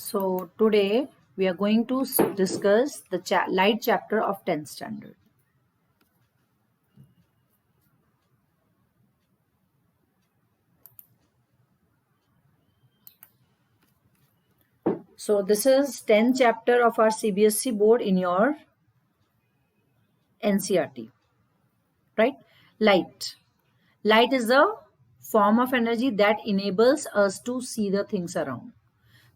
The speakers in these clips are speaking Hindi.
So today we are going to discuss the light chapter of 10th standard. So this is 10th chapter of our CBSE board in your NCERT, right? Light. Light is a form of energy that enables us to see the things around.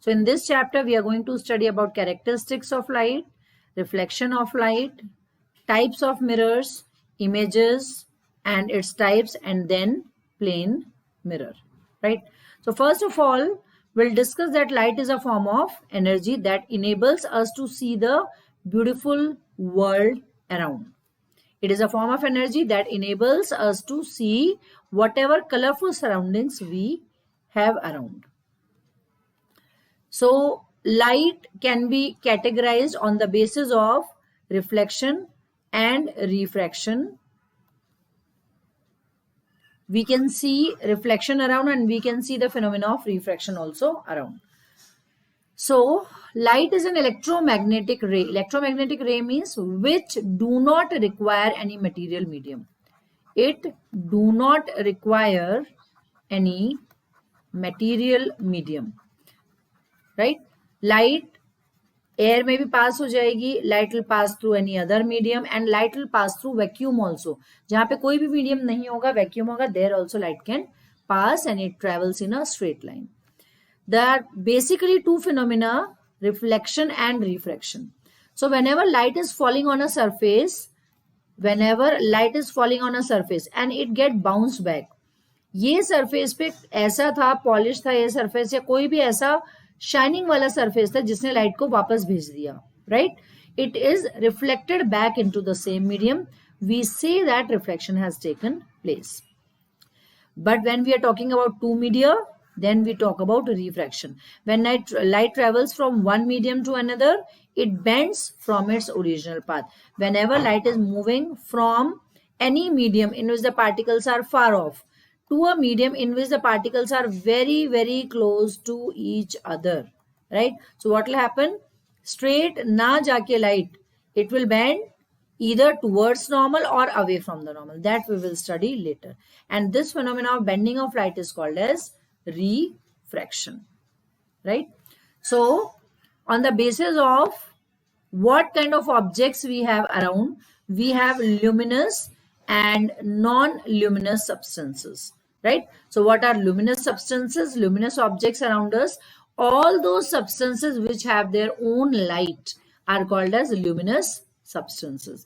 So in this chapter, we are going to study about characteristics of light, reflection of light, types of mirrors, images and its types, and then plane mirror, right? So first of all, we'll discuss that light is a form of energy that enables us to see the beautiful world around. It is a form of energy that enables us to see whatever colorful surroundings we have around. So light can be categorized on the basis of reflection and refraction. We can see reflection around and we can see the phenomena of refraction also around. So light is an electromagnetic ray. Electromagnetic ray means which do not require any material medium. It do not require any material medium, right? Light air में भी पास हो जाएगी, light will pass through any other medium and light will pass through vacuum also. जहाँ पे कोई भी medium नहीं होगा, vacuum होगा, there also light can pass and it travels in a straight line. There are basically two phenomena, reflection and refraction. So whenever light is falling on a surface and it get bounced back, ये सरफेस पे ऐसा था, पॉलिश था ये सरफेस, या कोई भी ऐसा शाइनिंग वाला सरफेस था जिसने लाइट को वापस भेज दिया, right? It is reflected back into the same medium. We say that reflection has taken place. But when we are talking about two media, then we talk about refraction. When light travels from one medium to another, it bends from its original path. Whenever light is moving from any medium in which the particles are far off to a medium in which the particles are very, very close to each other, right? So what will happen? Straight na jaake light, it will bend either towards normal or away from the normal. That we will study later. And this phenomenon of bending of light is called as refraction, right? So on the basis of what kind of objects we have around, we have luminous and non-luminous substances, right? So what are luminous substances? Luminous objects around us. All those substances which have their own light are called as luminous substances.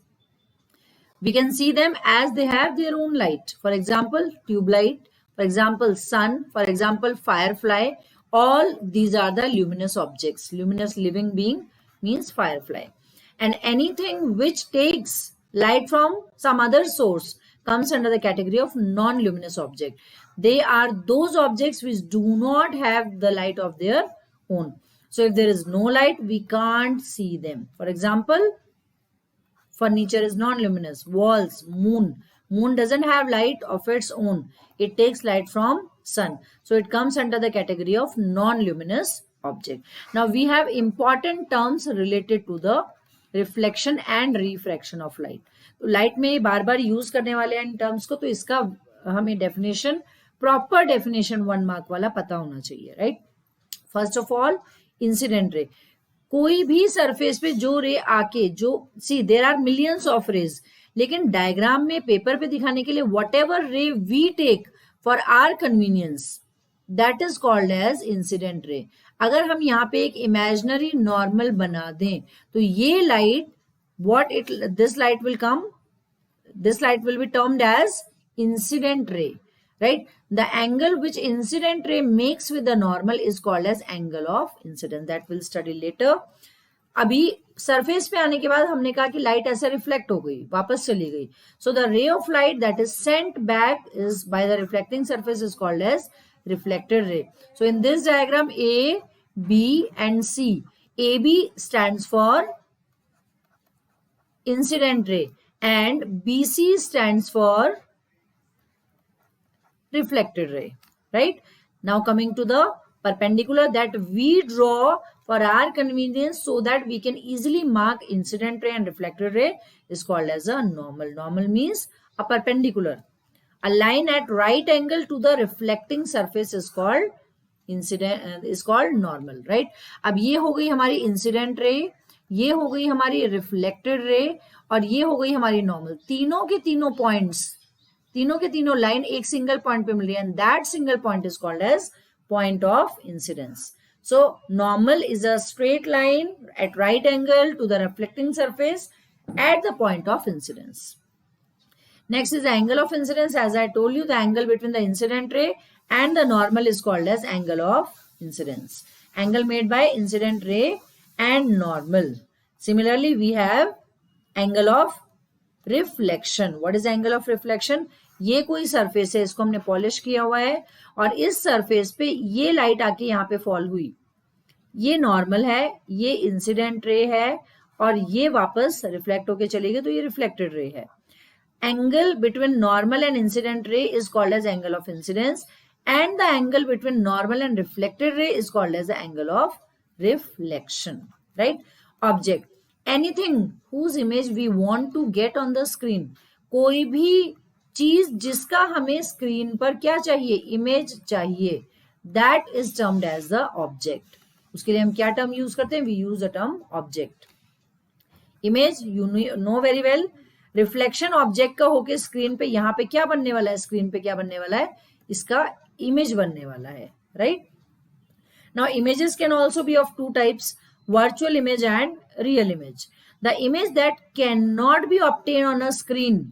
We can see them as they have their own light. For example, tube light, for example, sun, for example, firefly. All these are the luminous objects. Luminous living being means firefly. And anything which takes light from some other source comes under the category of non-luminous object. They are those objects which do not have the light of their own. So if there is no light, we can't see them. For example, furniture is non-luminous. Walls, moon. Moon doesn't have light of its own. It takes light from sun. So it comes under the category of non-luminous object. Now we have important terms related to the reflection and refraction of light. Light में बार बार यूज करने वाले हैं इन टर्म्स को, तो इसका हमें डेफिनेशन, प्रॉपर डेफिनेशन 1 मार्क वाला पता होना चाहिए, right? First of all, incident ray. कोई भी सरफेस पे जो रे आके जो see there are millions of rays, लेकिन डायग्राम में पेपर पे दिखाने के लिए whatever ray we take for our convenience, that is called as incident ray. अगर हम यहाँ पे एक इमेजिनरी नॉर्मल बना दें तो ये light, what it this light will come, this light will be termed as incident ray, right? The angle which incident ray makes with the normal is called as angle of incidence. That we'll study later. अभी सरफेस पे आने के बाद हमने कहा कि लाइट ऐसे रिफ्लेक्ट हो गई, वापस चली गई. So the ray of light that is sent back is by the reflecting surface is called as reflected ray. So in this diagram, A, B and C, AB stands for incident ray and BC stands for reflected ray, right? Now coming to the perpendicular that we draw for our convenience so that we can easily mark incident ray and reflected ray is called as a normal. Normal means a perpendicular. A line at right angle to the reflecting surface is called normal, right? अब ये हो गई हमारी इंसिडेंट रे, ये हो गई हमारी रिफ्लेक्टेड रे और ये हो गई हमारी नॉर्मल. तीनों के तीनों पॉइंट्स, तीनों के तीनों लाइन एक सिंगल पॉइंट पे मिल रही है, and that single point is called as point of incidence. So normal is a straight line at right angle to the reflecting surface at the point of incidence. Next is the angle of incidence. As I told you, the angle between the incident ray and the normal is called as angle of incidence. Angle made by incident ray and normal. Similarly, we have angle of reflection. What is angle of reflection? ये कोई सरफेस है, इसको हमने पॉलिश किया हुआ है और इस सरफेस पे ये लाइट आके यहाँ पे फॉल हुई. ये नॉर्मल है, ये इंसिडेंट रे है और ये वापस रिफ्लेक्ट होके चली गई तो ये रिफ्लेक्टेड रे है. Angle between normal and incident ray is called as angle of incidence, and the angle between normal and reflected ray is called as the angle of reflection, right? Object, anything whose image we want to get on the screen. कोई भी चीज जिसका हमें स्क्रीन पर क्या चाहिए, इमेज चाहिए, that is termed as the object. उसके लिए हम क्या टर्म यूज करते हैं? We use the term object. Image you know very well. Reflection object का होके स्क्रीन पे यहाँ पे क्या बनने वाला है, स्क्रीन पे क्या बनने वाला है, इसका इमेज बनने वाला है, right? Now images can also be of two types, virtual image and real image. The image that can not be obtain on a screen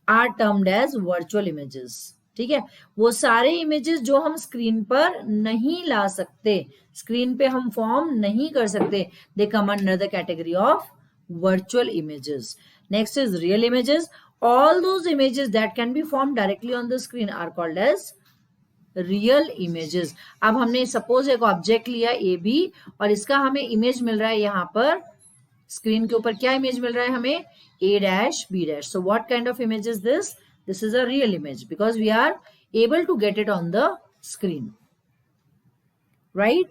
are termed as virtual images. ठीक है, वो सारे इमेजेस जो हम स्क्रीन पर नहीं ला सकते, स्क्रीन पे हम फॉर्म नहीं कर सकते, they come under the category of virtual images. Next is real images. All those images that can be formed directly on the screen are called as real images. अब हमने सपोज एक ऑब्जेक्ट लिया ए बी और इसका हमें इमेज मिल रहा है यहाँ पर स्क्रीन के ऊपर. क्या इमेज मिल रहा है हमें? A dash B dash. So what kind of image is this? This is a real image because we are able to get it on the screen, right?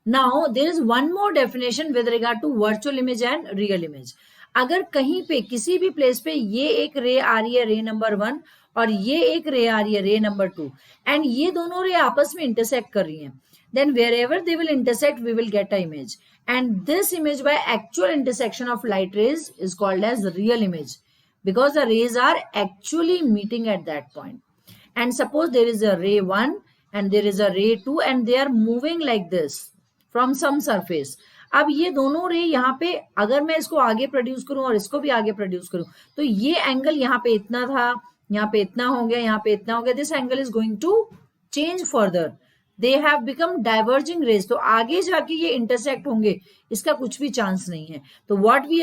Now there is one more definition with regard to virtual image and real image. अगर कहीं पे किसी भी प्लेस पे ये एक रे आ रही है, रे नंबर 1, और ये एक रे आ रही है, रे नंबर 2, एंड ये दोनों रे आपस में इंटरसेक्ट कर रही हैं, then wherever they will intersect we will get an image, and this image by actual intersection of light rays is called as real image because the rays are actually meeting at that point. And suppose there is a ray 1 and there is a ray 2 and they are moving like this from some surface. अब ये दोनों रे यहाँ पे अगर मैं इसको आगे प्रोड्यूस करूं और इसको भी आगे प्रोड्यूस करूं तो ये एंगल यहाँ पे इतना था, यहाँ पे इतना हो गया, यहाँ पे इतना हो गया. This angle is going to change further. They have become diverging rays. तो आगे जाके ये इंटरसेक्ट होंगे, इसका कुछ भी चांस नहीं है. तो what we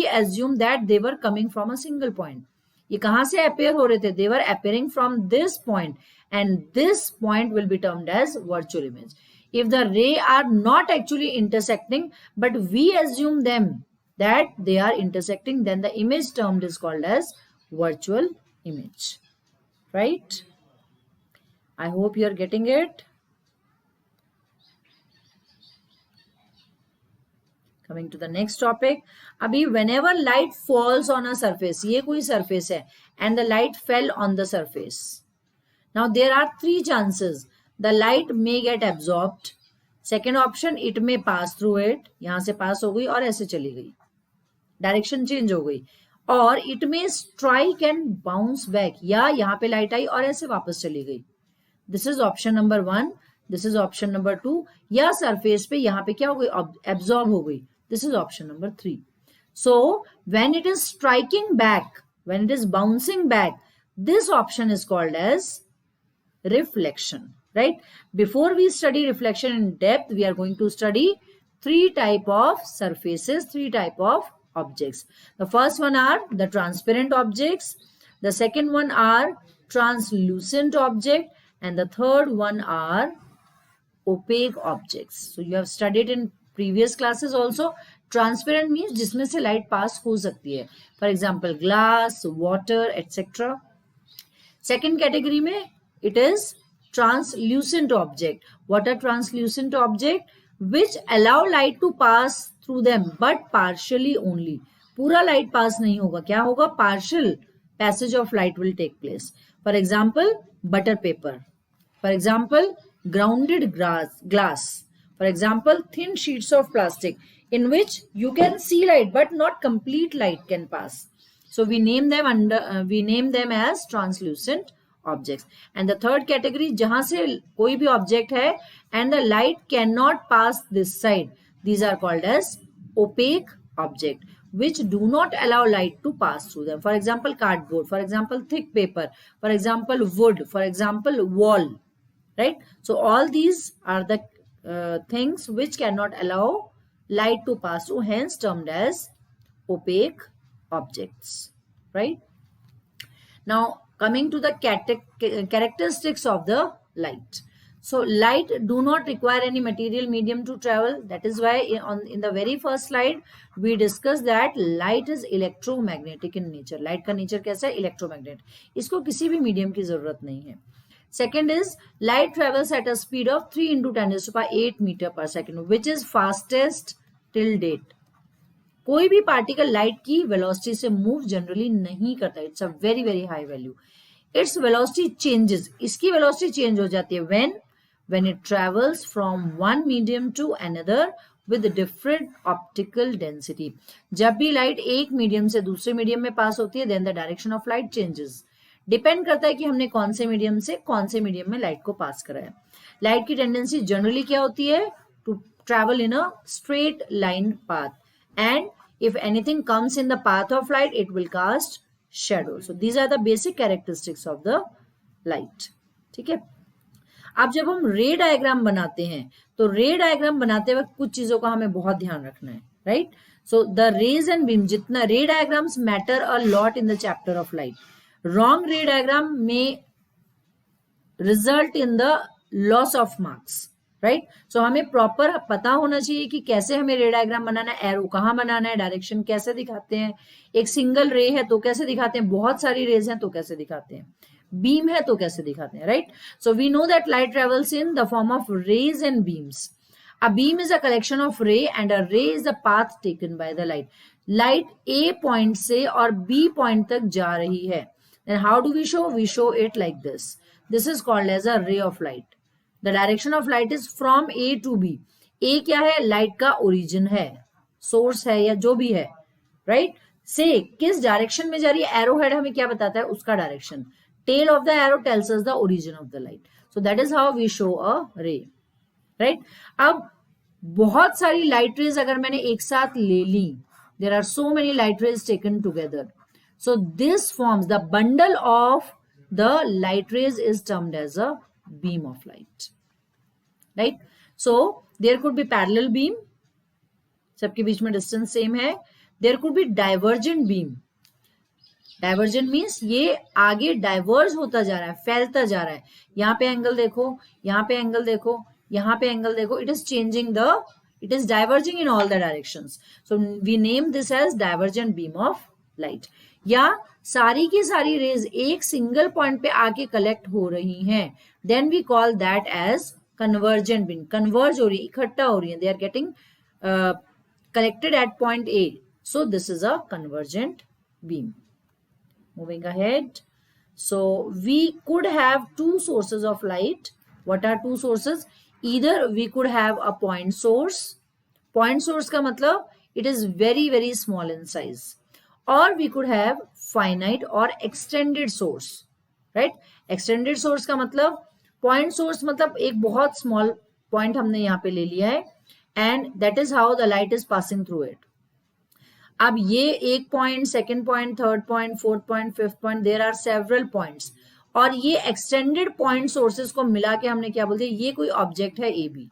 assume that they were coming from a single point. ये कहां से अपेयर हो रहे थे? They were appearing from this point and this point will be termed as virtual image. If the ray are not actually intersecting, but we assume them that they are intersecting, then the image termed is called as virtual image, right? I hope you are getting it. Coming to the next topic. Abhi, whenever light falls on a surface, ये कोई surface है, and the light fell on the surface. Now there are three chances. The light may get absorbed. Second option, it may pass through it. यहां से पास हो गई और ऐसे चली गई, डायरेक्शन चेंज हो गई. और it may strike and bounce back. या यहाँ पे लाइट आई और ऐसे वापस चली गई. This is option number 1. This is option number 2. या सरफेस पे यहाँ पे क्या हो गई? एब्जॉर्ब हो गई. This is option number 3. So when it is striking back, when it is bouncing back, this option is called as reflection, right? Before we study reflection in depth, we are going to study three type of surfaces, three type of objects. The first one are the transparent objects, the second one are translucent object, and the third one are opaque objects. So you have studied in previous classes also. Transparent means जिसमें से light pass हो सकती है, for example glass, water, etc. Second category में it is translucent object. What are translucent object? which allow light to pass through them but partially only. पूरा लाइट पास नहीं होगा, क्या होगा? Partial passage of light will take place. For example butter paper, for example grounded glass, for example thin sheets of plastic in which you can see light but not complete light can pass. So we name them as translucent objects. And the third category, jahan se koi bhi object hai and the light cannot pass this side, these are called as opaque object which do not allow light to pass through them. For example cardboard, for example thick paper, for example wood, for example wall, right? So all these are the things which cannot allow light to pass through, hence termed as opaque objects, right? Now coming to the characteristics of the light. So light do not require any material medium to travel. That is why in the very first slide we discussed that light is electromagnetic in nature. Light का nature कैसा है? Electromagnetic. इसको किसी भी medium की जरूरत नहीं है. Second is light travels at a speed of 3 into 10 raised to power 8 meter per second, which is fastest till date. कोई भी पार्टिकल लाइट की वेलोसिटी से मूव जनरली नहीं करता. It's a very very high value. Its velocity changes, इसकी वेलोसिटी चेंज हो जाती है when it travels from one medium to another with different optical density. जब भी लाइट एक मीडियम से दूसरे मीडियम में पास होती है then the direction of light changes. Depend करता है कि हमने कौन से मीडियम से कौन से मीडियम में लाइट को पास करा है. लाइट की टेंडेंसी जनरली क्या होती है? To travel in a straight line path, and if anything comes in the path of light it will cast shadow. So these are the basic characteristics of the light. ठीक है. अब जब हम रे डायग्राम बनाते हैं तो रे डायग्राम बनाते वक्त कुछ चीजों का हमें बहुत ध्यान रखना है, right? So the rays and beam, जितना ray diagrams matter a lot in the chapter of light. Wrong ray diagram may result in the loss of marks, right? So हमें प्रॉपर पता होना चाहिए कि कैसे हमें रे डायग्राम बनाना है, एरो कहाँ बनाना है, डायरेक्शन कैसे दिखाते हैं. एक सिंगल रे है तो कैसे दिखाते हैं, बहुत सारी रेज हैं तो कैसे दिखाते हैं, बीम है तो कैसे दिखाते हैं, right? So we know that light travels in the form of rays and beams. A beam is a collection of ray and a ray is the path taken by the light. Light A point से और B पॉइंट तक जा रही है. Then how do we show? We show it like this. This is called as a ray of light. The direction of light is from A to B. A क्या है? लाइट का ओरिजिन है, सोर्स है या जो भी है, राइट? से किस डायरेक्शन में जा रही है, एरो हेड हमें क्या बताता है? उसका direction. Tail of the arrow tells us the origin of the light. So that is how we show a ray, right? अब बहुत सारी लाइट रेज अगर मैंने एक साथ ले ली, there are so many light rays taken together. So this forms the bundle of the light rays is termed as a beam of light, right? So there could be parallel beam, सबके बीच में distance same है. There could be divergent beam. Divergent means ये आगे diverge होता जा रहा है, फैलता जा रहा है. यहाँ पे एंगल देखो, यहाँ पे एंगल देखो, यहाँ पे एंगल देखो. It is diverging in all the directions. So we name this as divergent beam of light. या सारी की सारी रेज एक सिंगल पॉइंट पे आके कलेक्ट हो रही हैं, then we call that as convergent beam. Converge हो रही है, इकट्ठा हो रही है, they are getting collected at point A. So this is a convergent beam. Moving ahead, so we could have two sources of light. What are two sources? Either we could have a point source. Point source का मतलब it is very very small in size. Or we could have finite or extended source, right? Extended source का मतलब, point source मतलब एक बहुत small point हमने यहाँ पे ले लिया है, and that is how the light is passing through it. अब ये एक point, second point, third point, fourth point, fifth point, there are several points. और ये extended point sources को मिला के हमने क्या बोलते हैं? ये कोई object है AB,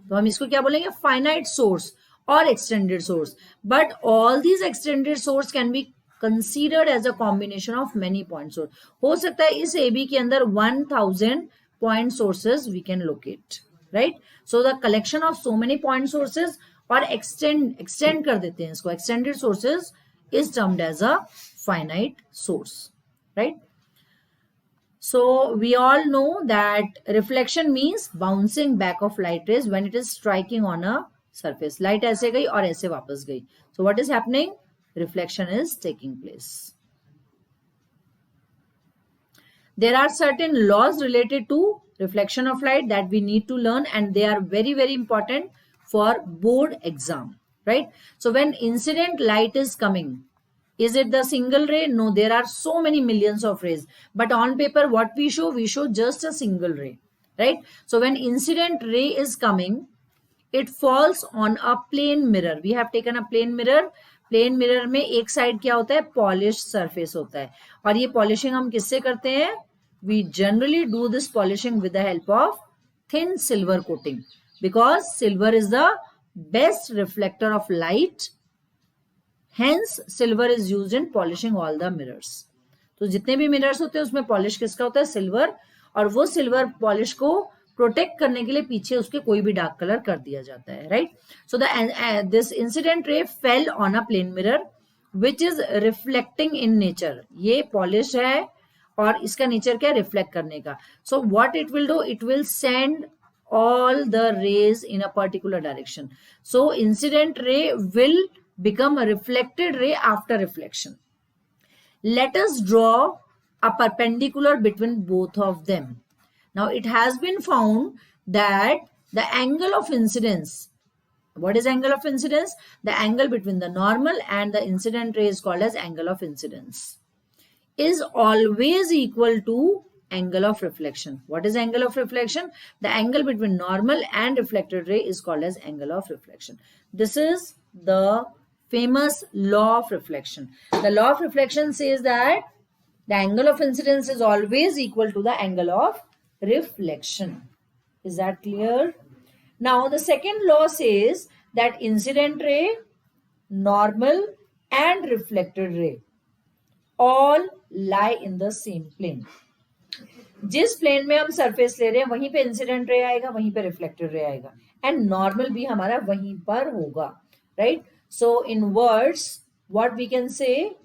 तो हम इसको क्या बोलेंगे? finite source or extended source. But all these extended source can be considered as a combination of many point source. हो सकता है इस AB के अंदर 1000 point sources we can locate, right? So the collection of so many point sources और extend कर देते हैं इसको, extended sources is termed as a finite source, right? So we all know that reflection means bouncing back of light rays when it is striking on a surface. Light ऐसे गई और ऐसे वापस गई. So what is happening? Reflection is taking place. There are certain laws related to reflection of light that we need to learn, and they are very, very important for board exam, right? So when incident light is coming, is it the single ray? No, there are so many millions of rays. But on paper, what we show just a single ray, right? So when incident ray is coming, it falls on a plane mirror. We have taken a plane mirror. Plane mirror में एक साइड क्या होता है? पॉलिश सरफेस होता है. और ये पॉलिशिंग हम किससे करते हैं? We generally do this polishing with the help of thin silver coating, because silver is the best reflector of light. Hence silver is used in polishing all the mirrors. तो जितने भी मिरर्स होते हैं उसमें पॉलिश किसका होता है? सिल्वर. और वो सिल्वर पॉलिश को प्रोटेक्ट करने के लिए पीछे उसके कोई भी डार्क कलर कर दिया जाता है, right? So this incident ray fell on a plane mirror which is reflecting in nature. ये पॉलिश है और इसका नेचर क्या है? रिफ्लेक्ट करने का. So what it will do? It will send all the rays in a particular direction. So incident ray will become a reflected ray after reflection. Let us draw a perpendicular between both of them. Now it has been found that the angle of incidence, what is angle of incidence? The angle between the normal and the incident ray is called as angle of incidence, is always equal to angle of reflection. What is angle of reflection? The angle between normal and reflected ray is called as angle of reflection. This is the famous law of reflection. The law of reflection says that the angle of incidence is always equal to the angle of reflection. Is that clear? Now the second law says that incident ray, normal and reflected ray all lie in the same plane. जिस प्लेन में हम सरफेस ले रहे हैं वहीं पे इंसिडेंट रे आएगा, वहीं पे रिफ्लेक्टेड रे आएगा, एंड नॉर्मल भी हमारा वहीं पर होगा, right? So in words what we can say,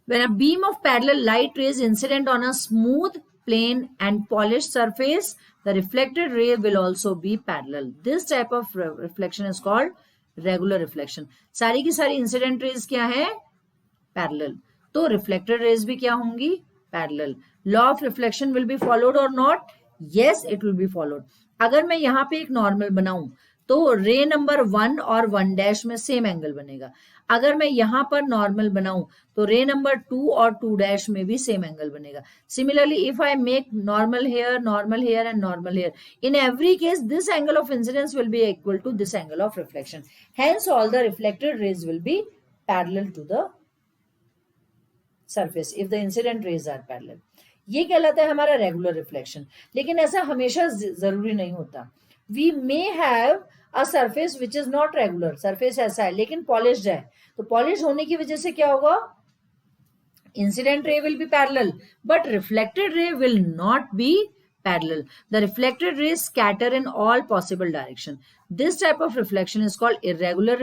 when a beam of parallel light rays incident on a smooth plane and polished surface, the reflected ray will also be parallel. This type of reflection is called regular reflection. सारी की सारी इंसिडेंट रेज क्या है? पैरेलल. तो रिफ्लेक्टेड रेज भी क्या होंगी? Parallel. Law of reflection will be followed और not? Yes, it will be followed. अगर मैं यहाँ पे एक नॉर्मल बनाऊं तो रे नंबर 1 और 1' में सेम एंगल बनेगा. अगर मैं यहाँ पर नॉर्मल बनाऊं तो रे नंबर 2 और 2' में भी सेम एंगल बनेगा. Similarly if I make normal here and normal here, in every case this angle of incidence will be equal to this angle of reflection. Hence all the reflected rays will be parallel to the surface if the incident rays are parallel. ये कहलाता है हमारा रेगुलर रिफ्लेक्शन. लेकिन ऐसा हमेशा जरूरी नहीं होता. We may have a surface which is not regular. Surface ऐसा है लेकिन पॉलिश्ड है, तो पॉलिश होने की वजह से क्या होगा? Incident ray will be parallel but reflected ray will not be parallel. The reflected rays scatter in all possible direction. This type of reflection is called irregular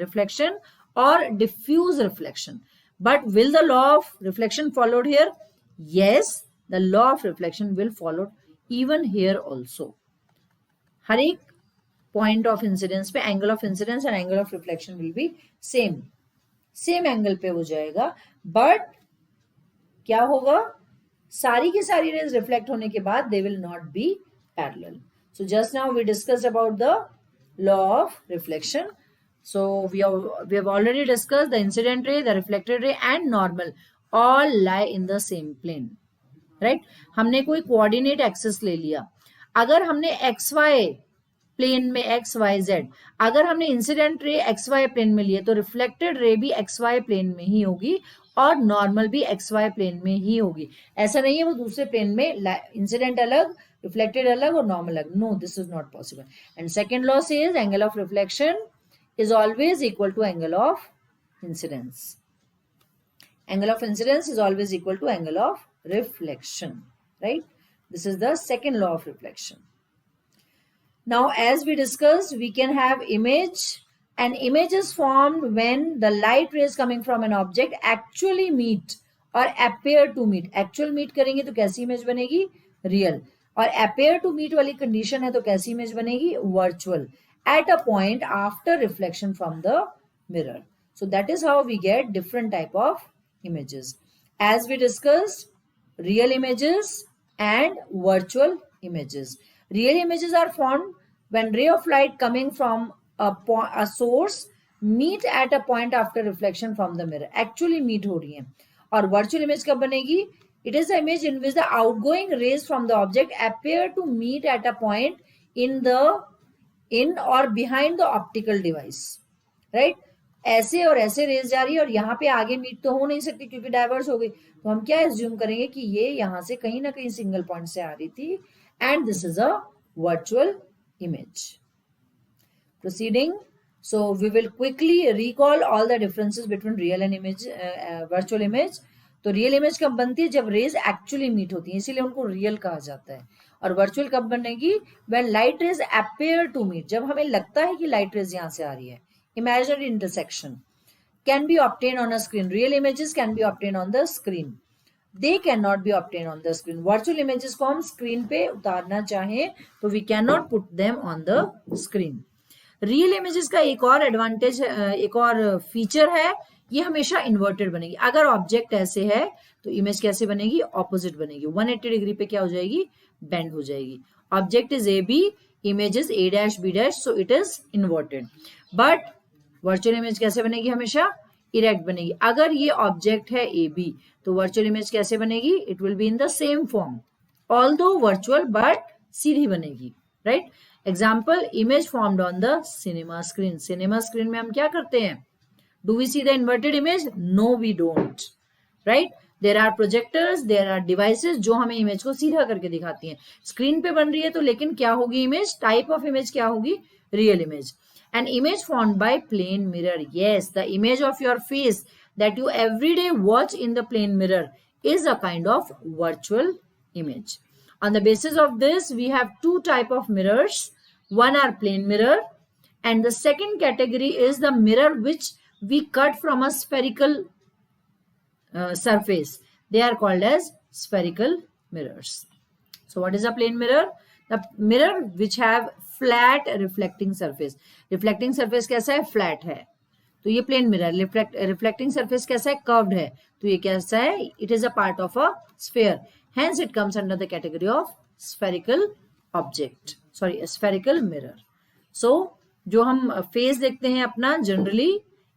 reflection or diffuse reflection. But will the law of reflection followed here? Yes, the law of reflection will follow even here also. हर एक point of incidence पे angle of incidence and angle of reflection will be same angle पे हो जाएगा. But क्या होगा? सारी की सारी rays reflect होने के बाद they will not be parallel. So just now we discussed about the law of reflection. So we have already discussed the incident ray, the reflected ray and normal all lie in the same plane, right? हमने कोई coordinate axis ले लिया. अगर हमने XY प्लेन में XYZ, अगर हमने इंसिडेंट रे XY प्लेन में लिए तो रिफ्लेक्टेड रे भी XY प्लेन में ही होगी और नॉर्मल भी XY प्लेन में ही होगी. ऐसा नहीं है वो दूसरे प्लेन में इंसिडेंट अलग, रिफ्लेक्टेड अलग और नॉर्मल अलग. No, this is not possible. And second law says angle of reflection is always equal to angle of incidence. Angle of incidence is always equal to angle of reflection, right? This is the second law of reflection. Now, as we discussed, we can have image. An image is formed when the light rays coming from an object actually meet और appear to meet, actual meet करेंगे तो कैसी इमेज बनेगी, रियल, और appear to meet वाली कंडीशन है तो कैसी इमेज बनेगी, virtual, at a point after reflection from the mirror. So that is how we get different type of images. As we discussed, real images and virtual images. Real images are formed when ray of light coming from a source meet at a point after reflection from the mirror. Actually meet हो रही है. और virtual image कब बनेगी? It is the image in which the outgoing rays from the object appear to meet at a point in or behind the optical device. Right? ऐसे और ऐसे रेज जा रही है और यहाँ पे आगे मीट तो हो नहीं सकती क्योंकि डाइवर्स हो गई, तो हम क्या एज्यूम करेंगे कि ये यहाँ से कहीं ना कहीं सिंगल पॉइंट से आ रही थी, and this is a virtual image. Proceeding, so we will quickly recall all the differences between real and image, virtual image. तो रियल इमेज कब बनती है, जब रेज एक्चुअली मीट होती है, इसीलिए उनको रियल कहा जाता है. और वर्चुअल कब बनेगी, when light rays appear to meet, जब हमें लगता है कि लाइट रेज यहाँ से आ रही है. Imaginary intersection can be obtained on a screen. Real images can be obtained on the screen. They cannot be obtained on the screen. Virtual images को हम screen पे उतारना चाहें तो we cannot put them on the screen. Real images का एक और advantage, एक और feature है, ये हमेशा inverted बनेगी. अगर object ऐसे है तो image कैसे बनेगी, opposite बनेगी. 180 डिग्री पे क्या हो जाएगी, bend हो जाएगी. Object is AB, image is A dash B dash, so it is inverted. But virtual image कैसे बनेगी, हमेशा इरेक्ट बनेगी. अगर ये ऑब्जेक्ट है ए बी तो वर्चुअल इमेज कैसे बनेगी, it will be in the same form, although virtual but सीधी बनेगी. Right. Example, image formed on the cinema screen. Cinema screen में हम क्या करते हैं, do we see the inverted image, no we don't. Right. There are projectors, there are devices जो हमें इमेज को सीधा करके दिखाती हैं. स्क्रीन पे बन रही है तो लेकिन क्या होगी इमेज, टाइप ऑफ इमेज क्या होगी, real image. An image formed by plane mirror. Yes, the image of your face that you every day watch in the plane mirror is a kind of virtual image. On the basis of this, we have two type of mirrors. One are plane mirror, and the second category is the mirror which we cut from a spherical surface. They are called as spherical mirrors. So what is a plane mirror? The mirror which have flat reflecting surface. Reflecting surface कैसा है, flat है, तो ये plane mirror. Reflecting surface कैसा है, curved है, तो ये कैसा है, it is a part of a sphere. Hence it comes under the category of spherical object. Sorry, a spherical mirror. So जो हम face देखते हैं अपना generally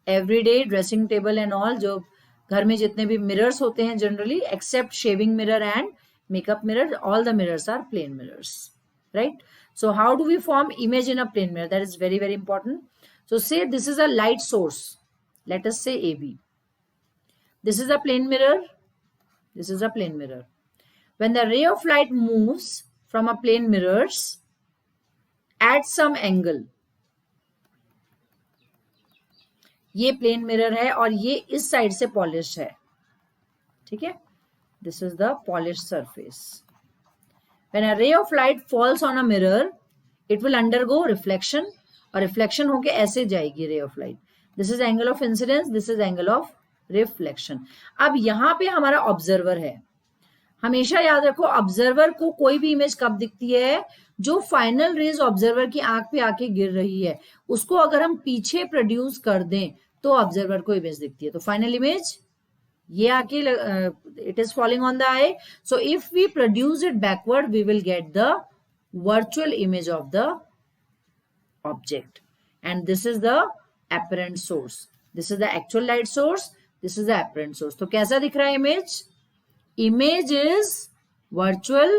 everyday dressing table and all, जो घर में जितने भी mirrors होते हैं generally except shaving mirror and makeup mirror, all the mirrors are plane mirrors. Right. So how do we form image in a plane mirror? That is very, very important. So say this is a light source. Let us say AB. This is a plane mirror. This is a plane mirror. When the ray of light moves from a plane mirrors at some angle, ये plane mirror है और ये इस side से polished है. ठीक है? This is the polished surface. When a ray of light falls on a mirror, it will undergo reflection, और reflection होके ऐसे जाएगी ray of light. This is angle of incidence, this is angle of reflection. अब यहाँ पे हमारा observer है. हमेशा याद रखो ऑब्जर्वर को कोई भी इमेज कब दिखती है, जो फाइनल रेज ऑब्जर्वर की आंख पे आके गिर रही है उसको अगर हम पीछे प्रोड्यूस कर दें तो ऑब्जर्वर को इमेज दिखती है. तो फाइनल इमेज ये आके it is falling on the eye. So if we produce it backward we will get the virtual image of the object, and this is the apparent source. This is the actual light source, this is the apparent source. तो कैसा दिख रहा है image, image is virtual,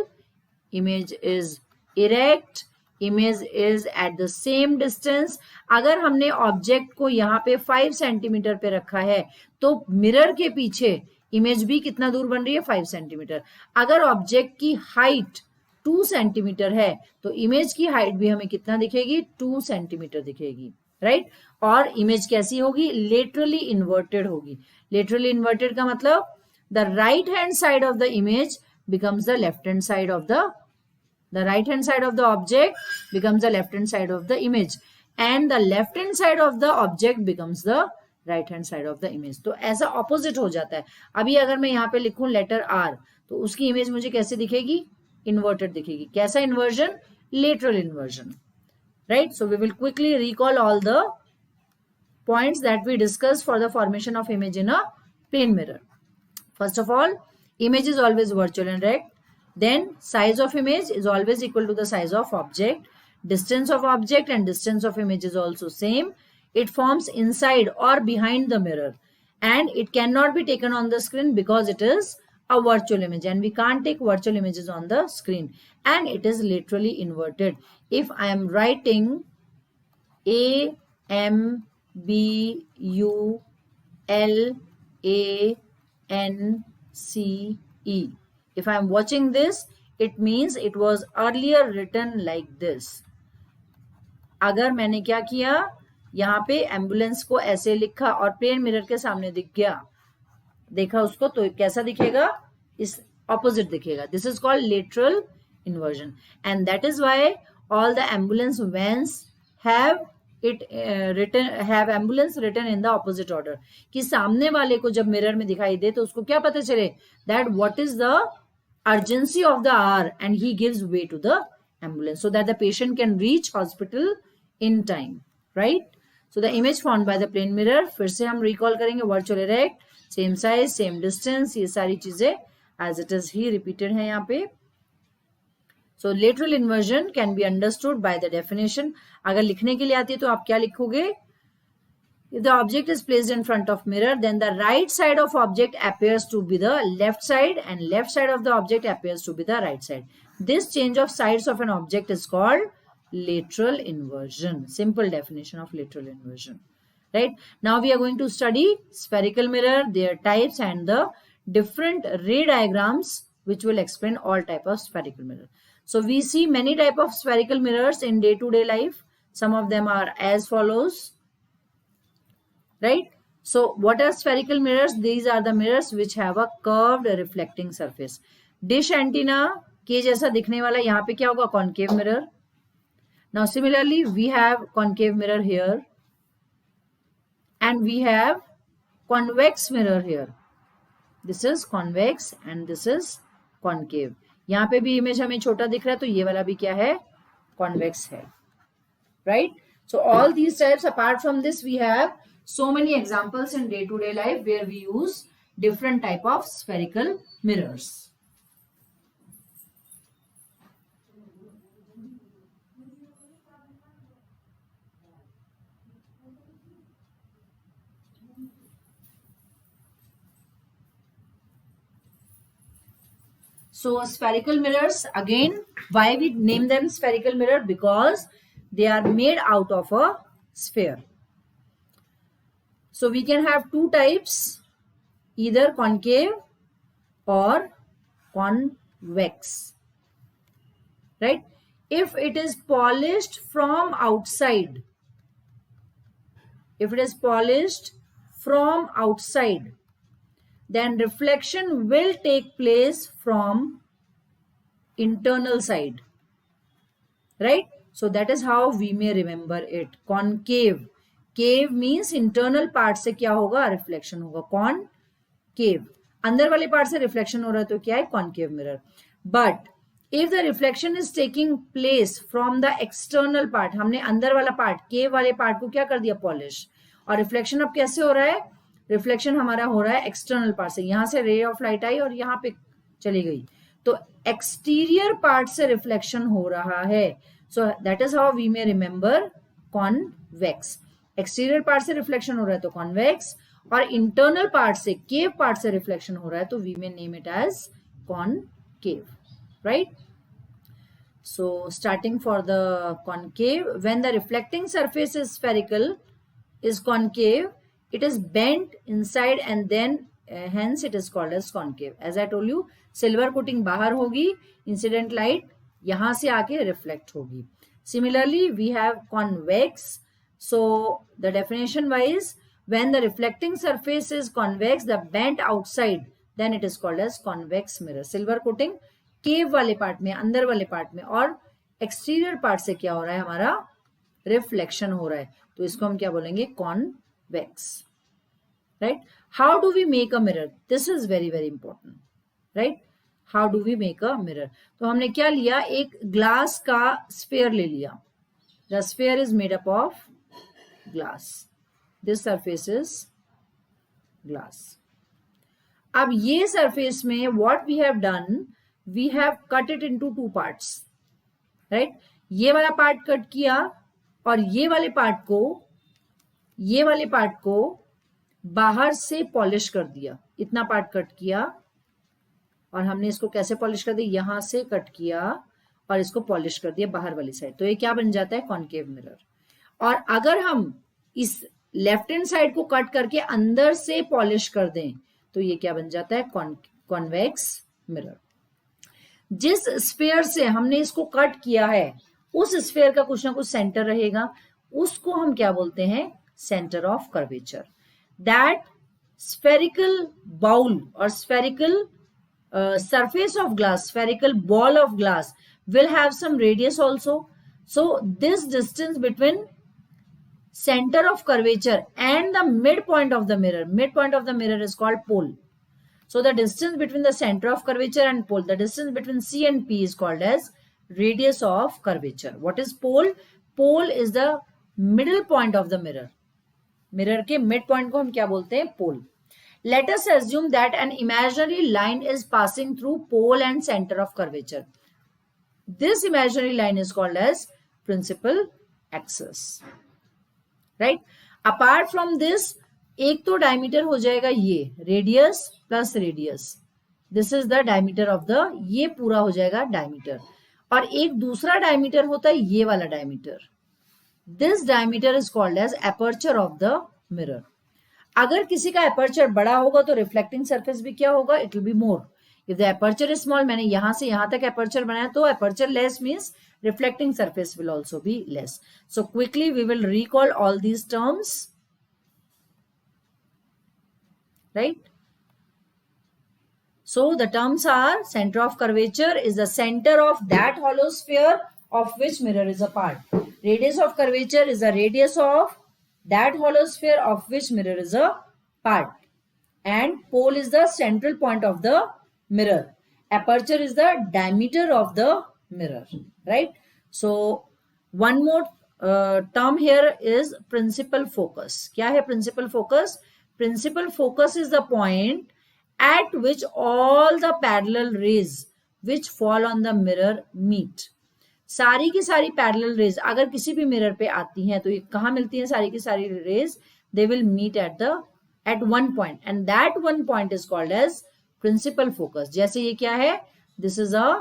image is erect, image is at the same distance. अगर हमने ऑब्जेक्ट को यहाँ पे 5 सेंटीमीटर पे रखा है तो मिरर के पीछे इमेज भी कितना दूर बन रही है, 5 सेंटीमीटर. अगर ऑब्जेक्ट की हाइट 2 सेंटीमीटर है तो इमेज की हाइट भी हमें कितना दिखेगी, 2 सेंटीमीटर दिखेगी. राइट. और इमेज कैसी होगी, लेटरली इन्वर्टेड होगी. लेटरली इन्वर्टेड का मतलब the right hand side of the image becomes the left hand side of the right hand side of the object becomes the left hand side of the image, and the left hand side of the object becomes the right hand side of the image. तो ऐसा ऑपोजिट हो जाता है। अभी अगर मैं यहाँ पे लिखूं लेटर आर, तो उसकी इमेज मुझे कैसे दिखेगी? इन्वर्टेड दिखेगी। कैसा inversion? Lateral inversion, right? So we will quickly recall all the points that we discussed for the formation of image in a plane mirror. First of all, image is always virtual and rect. Then size of image is always equal to the size of object. Distance of object and distance of image is also same. It forms inside or behind the mirror, and it cannot be taken on the screen because it is a virtual image, and we can't take virtual images on the screen, and it is literally inverted. If I am writing A M B U L A N C E, if I am watching this, it means it was earlier written like this. अगर मैंने क्या किया, यहाँ पे एम्बुलेंस को ऐसे लिखा और प्लेन मिरर के सामने दिख गया, देखा उसको, तो कैसा दिखेगा? इस ऑपोजिट दिखेगा. This is called lateral inversion, and that is why all the ambulance vans have ambulance written in the opposite order, कि सामने वाले को जब मिरर में दिखाई दे तो उसको क्या पता चले that what is the urgency of the hour, and he gives way to the ambulance so that the patient can reach hospital in time, right? So the image found by the plane mirror, फिर से हम रिकॉल करेंगे, virtual erect, same size, same distance, ये सारी चीजें एज इट इज ही रिपीटेड है यहाँ पे. So lateral inversion can be understood by the definition. अगर लिखने के लिए आती है तो आप क्या लिखोगे? If the object is placed in front of mirror, then the right side of object appears to be the left side and left side of the object appears to be the right side. This change of sides of an object is called lateral inversion. Simple definition of lateral inversion. Right? Now we are going to study spherical mirror, their types and the different ray diagrams which will explain all type of spherical mirror. So we see many type of spherical mirrors in day-to-day life. Some of them are as follows, right? So what are spherical mirrors? These are the mirrors which have a curved reflecting surface. Dish antenna के जैसा दिखने वाला, यहाँ पे क्या होगा? Concave mirror. Now similarly we have concave mirror here and we have convex mirror here. This is convex and this is concave. यहाँ पे भी इमेज हमें छोटा दिख रहा है, तो ये वाला भी क्या है? कॉन्वेक्स है, right? So all these types, apart from this we have so many examples in day to day life where we use different type of spherical mirrors. So spherical mirrors, again, why we name them spherical mirror? Because they are made out of a sphere. So we can have two types, either concave or convex, right? If it is polished from outside, then reflection will take place from internal side, right? So that is how we may remember it. Concave, cave means internal part से क्या होगा? रिफ्लेक्शन होगा. Concave, अंदर वाले पार्ट से रिफ्लेक्शन हो रहा है तो क्या है? Concave mirror. But if the reflection is taking place from the external part, हमने अंदर वाला पार्ट, केव वाले पार्ट को क्या कर दिया? पॉलिश. और रिफ्लेक्शन अब कैसे हो रहा है? रिफ्लेक्शन हमारा हो रहा है एक्सटर्नल पार्ट से. यहां से रे ऑफ लाइट आई और यहाँ पे चली गई, तो एक्सटीरियर पार्ट से रिफ्लेक्शन हो रहा है. So that is how we may remember convex. Exterior part से रिफ्लेक्शन हो रहा है तो कॉन्वेक्स, और इंटरनल पार्ट से, केव पार्ट से रिफ्लेक्शन हो रहा है तो we may name it as concave, right? So starting for the concave, when the reflecting surface is spherical, is concave, it is bent inside and then hence it is called as concave. As I told you, silver coating बाहर होगी, incident light यहाँ से आके reflect होगी. Similarly, we have convex. So the definition wise, when the reflecting surface is convex, the bent outside, then it is called as convex mirror. Silver coating cave वाले पार्ट में, अंदर वाले पार्ट में, और exterior पार्ट से क्या हो रहा है? हमारा रिफ्लेक्शन हो रहा है, तो इसको हम क्या बोलेंगे? Convex, right? How do we make a mirror? This is very very important, right? How do we make a mirror? तो हमने क्या लिया, एक ग्लास का स्फीयर ले लिया. The sphere is made up of glass. This surface is glass. अब ये surface में what we have done, we have cut it into two parts, right? ये वाला पार्ट कट किया और ये वाले पार्ट को बाहर से पॉलिश कर दिया. इतना पार्ट कट किया और हमने इसको कैसे पॉलिश कर दिया, यहां से कट किया और इसको पॉलिश कर दिया बाहर वाली साइड. तो ये क्या बन जाता है, कॉनकेव मिरर. और अगर हम इस लेफ्ट हैंड साइड को कट करके अंदर से पॉलिश कर दें तो ये क्या बन जाता है, कॉन्वेक्स मिरर. जिस स्फीयर से हमने इसको कट किया है उस स्फीयर का कुछ ना कुछ सेंटर रहेगा, उसको हम क्या बोलते हैं, centre of curvature. That spherical bowl और spherical surface of glass, spherical ball of glass will have some radius also. So this distance between center of curvature and the midpoint of the mirror is called pole. So the distance between the center of curvature and pole, the distance between C and P is called as radius of curvature. What is pole? Pole is the middle point of the mirror. Mirror के mid point को हम क्या बोलते हैं, pole. Let us assume that an imaginary line is passing through pole and center of curvature. This imaginary line is called as principal axis, right? Apart from this, एक तो diameter हो जाएगा ये radius plus radius. This is the diameter of the, ये पूरा हो जाएगा diameter. और एक दूसरा diameter होता है ये वाला diameter. This diameter is called as aperture of the mirror. अगर किसी का एपर्चर बड़ा होगा तो रिफ्लेक्टिंग सरफेस भी क्या होगा, it will be more. If the aperture is small, मैंने यहां से यहां तक एपर्चर बनाया तो aperture less means reflecting surface will also be less. So quickly we will recall all these terms, right? So the terms are, centre of curvature is the centre of that hollow sphere of which mirror is a part. Radius of curvature is the radius of that hollow sphere of which mirror is a part. And pole is the central point of the mirror. Aperture is the diameter of the mirror, right? So one more term here is principal focus. क्या है principal focus? Principal focus is the point at which all the parallel rays which fall on the mirror meet. सारी की सारी पैरेलल रेज अगर किसी भी मिरर पे आती हैं तो ये कहाँ मिलती हैं, सारी की सारी rays, they will meet at one point and that one point is called as principal focus. जैसे ये क्या है, this is a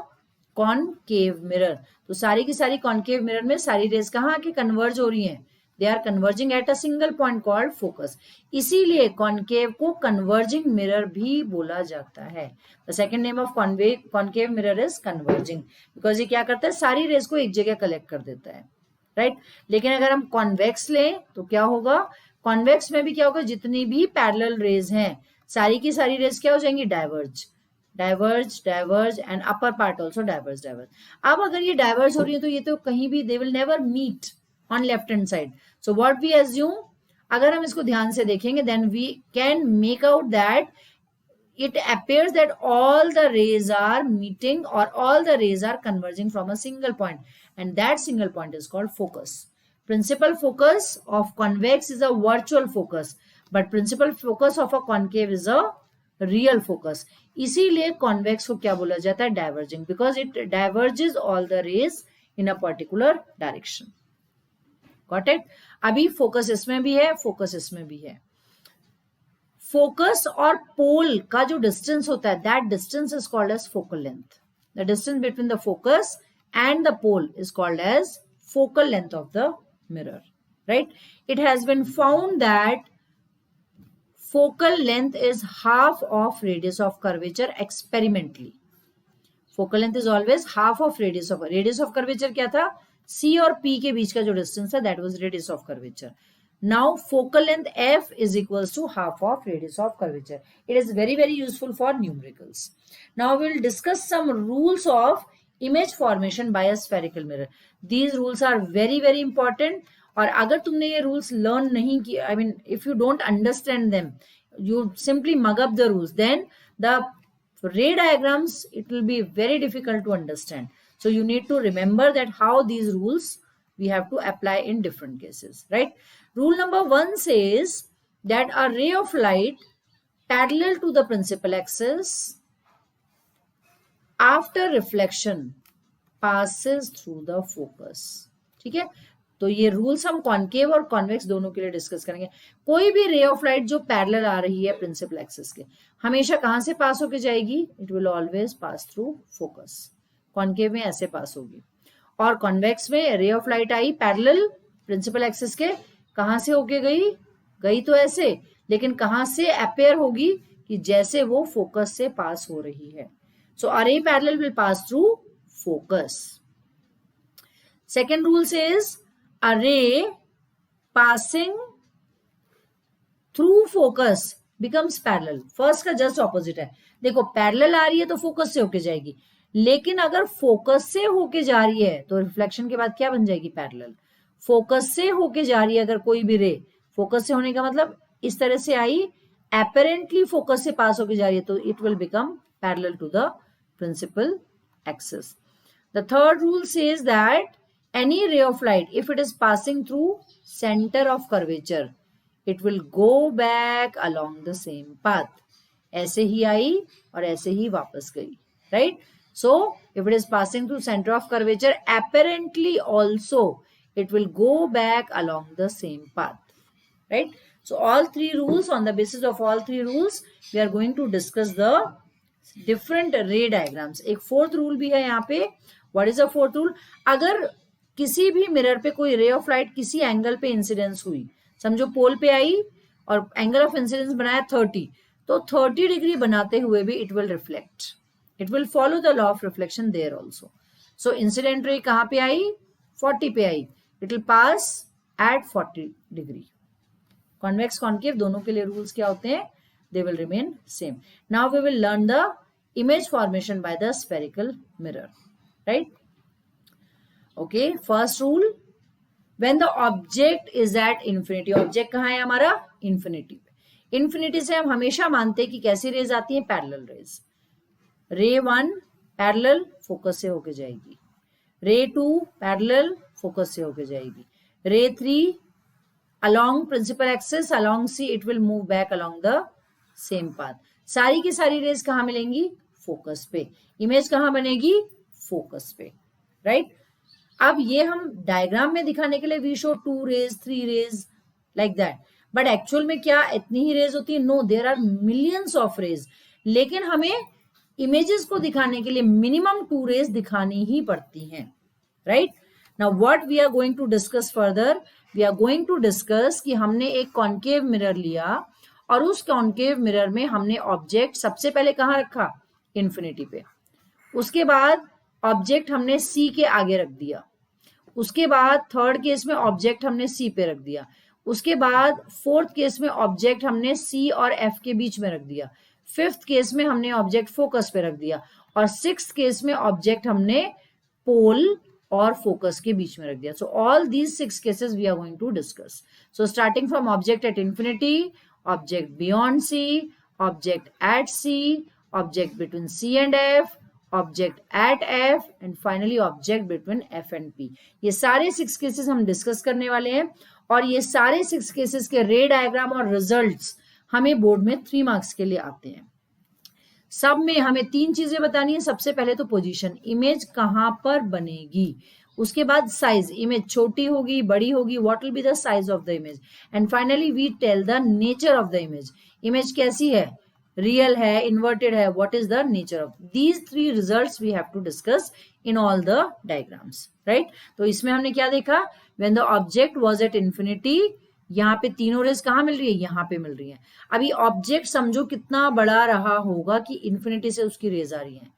concave mirror. तो सारी की सारी कॉनकेव मिरर में सारी रेज कहाँ आके कन्वर्ज हो रही हैं, they are converging at a single point called focus. इसीलिए कॉनकेव को कन्वर्जिंग मिरर भी बोला जाता है. The second name of concave mirror is converging, because ये क्या करता है, सारी रेज को एक जगह कलेक्ट कर देता है, राइट? लेकिन अगर हम कॉन्वेक्स लें तो क्या होगा, कॉन्वेक्स में भी क्या होगा, जितनी भी पैरेलल रेज हैं सारी की सारी रेज क्या हो जाएंगी, diverge and upper part also diverge. अब अगर ये डाइवर्ज हो रही है तो ये तो कहीं भी they will never meet on left hand side. So what we assume, अगर हम इसको ध्यान से देखेंगे then we can make out that it appears that all the rays are meeting or all the rays are converging from a single point, and that single point is called focus. Principal focus of convex is a virtual focus, but principal focus of a concave is a real focus. इसीलिए convex को क्या बोला जाता है, diverging, because it diverges all the rays in a particular direction. Got it? अभी focus इसमें भी है, focus इसमें भी है. फोकस और पोल का जो डिस्टेंस होता है, that distance is called as focal length. The distance between the focus and the pole is called as focal length of the mirror, right? It has been found that focal length is half of radius of curvature experimentally. Focal length is always half of radius of curvature क्या था, सी और पी के बीच का जो डिस्टेंस है that was radius of curvature. Now focal length f is equals to half of radius of curvature. It is very very useful for numericals. Now we will discuss some rules of image formation by a spherical mirror. These rules are very very important. और अगर तुमने ये rules learn नहीं किया, I mean if you don't understand them, you simply mug up the rules, then the ray diagrams, it will be very difficult to understand. So you need to remember that how these rules we have to apply in different cases, right? Rule number 1 says that a ray of light parallel to the principal axis after reflection passes through the focus. ठीक है, तो ये रूल्स हम कॉन्केव और कॉन्वेक्स दोनों के लिए डिस्कस करेंगे. कोई भी रे ऑफ लाइट जो पैरेलल आ रही है प्रिंसिपल एक्सिस के, हमेशा कहां से पास होके जाएगी? It will always pass through focus. Concave में ऐसे पास होगी, और कॉन्वेक्स में रे ऑफ लाइट आई पैरेलल प्रिंसिपल एक्सिस के, कहां से होके गई? गई तो ऐसे, लेकिन कहां से अपेयर होगी? कि जैसे वो फोकस से पास हो रही है. So a ray parallel will pass through focus. Second rule says a ray passing through focus becomes parallel. First का just opposite है. देखो पैरेलल आ रही है तो फोकस से होके जाएगी, लेकिन अगर फोकस से होके जा रही है तो रिफ्लेक्शन के बाद क्या बन जाएगी? पैरेलल. फोकस से होके जा रही है अगर कोई भी रे, फोकस से होने का मतलब इस तरह से आई, apparently फोकस से पास होके जा रही है, तो it will become parallel to the principal axis. The third rule says that any ray of light, if it is passing through center of curvature, it will go back along the same path. ऐसे ही आई और ऐसे ही वापस गई, right? So if it is passing through center of curvature, apparently also it will go back along the same path, right? So all three rules, on the basis of all three rules, we are going to discuss the different ray diagrams. एक fourth rule भी है यहाँ पे. What is the fourth rule? अगर किसी भी मिरर पे कोई रे ऑफ लाइट किसी एंगल पे इंसिडेंस हुई, समझो पोल पे आई और एंगल ऑफ इंसिडेंस बनाया 30, तो 30 डिग्री बनाते हुए भी it will reflect, it will follow the law of reflection there also. So incident ray कहाँ पे आई? 40 पे आई, it will pass at 40 degree. Convex concave दोनों के लिए रूल्स क्या होते हैं? They will remain same. Now we will learn the image formation by the spherical mirror, right? Okay, first rule, when the object is at infinity. Object कहाँ है हमारा? Infinity. Infinity से हम हमेशा मानते हैं कि कैसी रेज आती है? Parallel raise. रे 1 पैरेलल, फोकस से होके जाएगी. रे 2 पैरेलल, फोकस से होके जाएगी. रे 3 along principal axis, along C, it will move back along the same path. सारी की सारी रेज कहां मिलेंगी? फोकस पे. इमेज कहां बनेगी? फोकस पे, राइट? अब ये हम डायग्राम में दिखाने के लिए we show 2 rays 3 rays like that, but actual में क्या इतनी ही रेज होती है? No, there are millions of rays. लेकिन हमें इमेजेस को दिखाने के लिए मिनिमम 2 रेज दिखानी ही पड़ती हैं, right? Now what we are going to discuss further, we are going to discuss कि हमने एक कॉन्केव मिरर लिया और उस कॉन्केव मिरर में हमने ऑब्जेक्ट सबसे पहले कहाँ रखा? इन्फिनिटी पे. उसके बाद ऑब्जेक्ट हमने सी के आगे रख दिया. उसके बाद थर्ड केस में ऑब्जेक्ट हमने सी पे रख दिया. उसके बाद फोर्थ केस में ऑब्जेक्ट हमने सी और एफ के बीच में रख दिया. फिफ्थ केस में हमने ऑब्जेक्ट फोकस पे रख दिया. और सिक्स्थ केस में ऑब्जेक्ट हमने पोल और फोकस के बीच में रख दिया. So all these 6 cases we are going to discuss. So starting from object at infinity, object beyond C, object at C, object between C and F, object at F, and finally object between F and P. ये सारे 6 केसेस हम डिस्कस करने वाले हैं, और ये सारे 6 केसेस के रे डायग्राम और रिजल्ट्स हमें बोर्ड में 3 मार्क्स के लिए आते हैं. सब में हमें 3 चीजें बतानी है. सबसे पहले तो पोजीशन, इमेज कहां पर बनेगी. उसके बाद साइज, इमेज छोटी होगी बड़ी होगी, what will be the size of the image. And finally we tell the nature of the image. Image कैसी है? रियल है, इन्वर्टेड है, what is the nature of. These 3 results we have to discuss in all the diagrams, right? तो इसमें हमने क्या देखा? When the object was at infinity, यहाँ पे तीनों रेज कहाँ मिल रही है? यहाँ पे मिल रही है. अभी ऑब्जेक्ट समझो कितना बड़ा रहा होगा कि इन्फिनिटी से उसकी रेज आ रही है.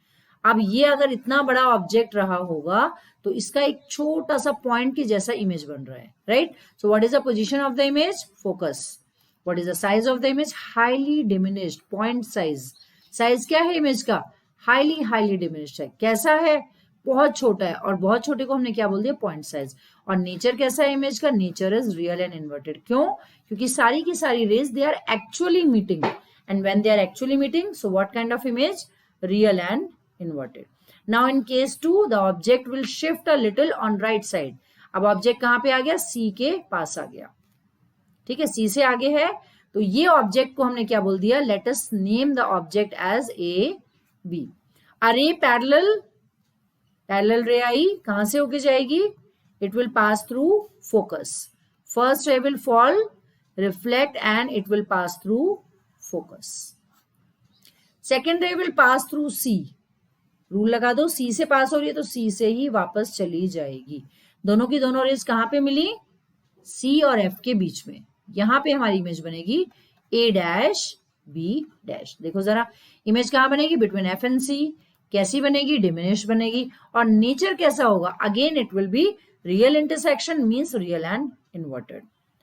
अब ये अगर इतना बड़ा ऑब्जेक्ट रहा होगा तो इसका एक छोटा सा पॉइंट की जैसा इमेज बन रहा है, right? So what is the position of the image? Focus. What is the size of the image? Highly diminished. Point size, size क्या है इमेज का? हाईली डिमिनिश्ड है. कैसा है? बहुत छोटा है, और बहुत छोटे को हमने क्या बोल दिया, पॉइंट साइज। और नेचर कैसा है इमेज का, nature is real and inverted. क्यों? क्योंकि सारी की सारी rays they are actually meeting, and when they are actually meeting, so what kind of image, real and inverted. Now in case 2 the object will shift a little on right side. अब ऑब्जेक्ट कहां पे आ गया, सी के पास आ गया, ठीक है, सी से आगे है, तो ये ऑब्जेक्ट को हमने क्या बोल दिया, let us name the object as A B. अरे पैरेलल रे आई, कहां से होके जाएगी, it will pass through focus. First ray will fall, reflect and it will pass through focus. Second ray will pass through C, rule लगा दो, सी से पास हो रही है तो सी से ही वापस चली जाएगी। दोनों की दोनों रेज कहां पे मिली, सी और एफ के बीच में। यहां पे हमारी इमेज बनेगी ए डैश बी डैश। देखो जरा इमेज कहां बनेगी, बिटवीन एफ एंड सी। कैसी बनेगी, डिमिनिश बनेगी। और नेचर कैसा होगा, again it will be real intersection, means real and inverted,